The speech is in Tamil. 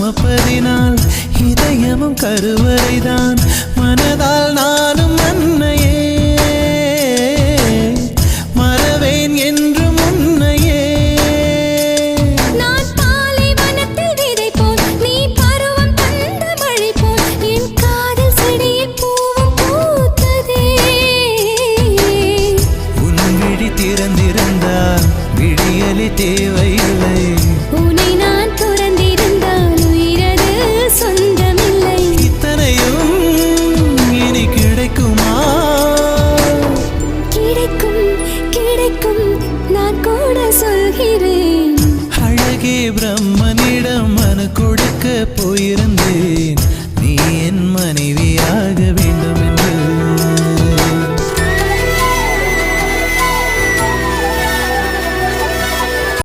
சுமப்பதினால் இதயமும் கருவறைதான். மனதால் நானும் அன்னையே மறவேன் என்றும் உன்னையே. நான் பாலைவனத்தில் விதை போல், நீ பருவம் தந்த மழை போல், என் காதல் செடியில் பூவும் பூத்ததே. உன் விழி திறந்திருந்தால் விடியலி தேவையில்லை. உன்னை நான்